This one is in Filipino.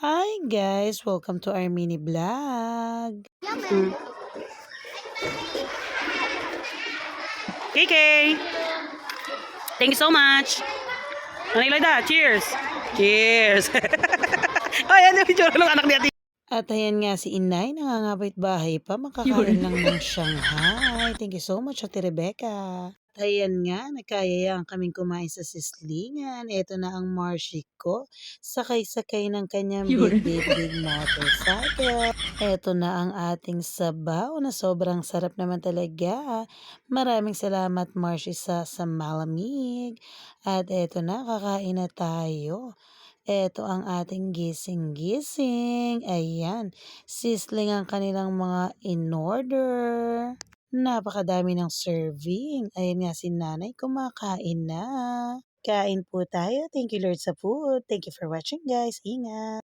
Hi guys, welcome to our mini vlog. Mm. KK, thank you so much. Ano that? Cheers. Cheers. Ay, ano yung tsura ng anak ni Ate? At ayan nga si Inay, nangangabit bahay pa, makakain lang ng Shanghai. Thank you so much, Ate Rebecca. At ayan nga, nagkayayaan kaming kumain sa sislingan. Ito na ang Marshi ko, sakay-sakay ng kanyang big motorcycle. Ito na ang ating sabaw na sobrang sarap naman talaga. Maraming salamat Marshi sa malamig. At eto na, kakain na tayo. Eto ang ating gising-gising. Ayan, sisling ang kanilang mga in-order. Napakadami ng serving. Ayan nga si nanay kumakain na. Kain po tayo. Thank you Lord sa food. Thank you for watching guys. Ingat.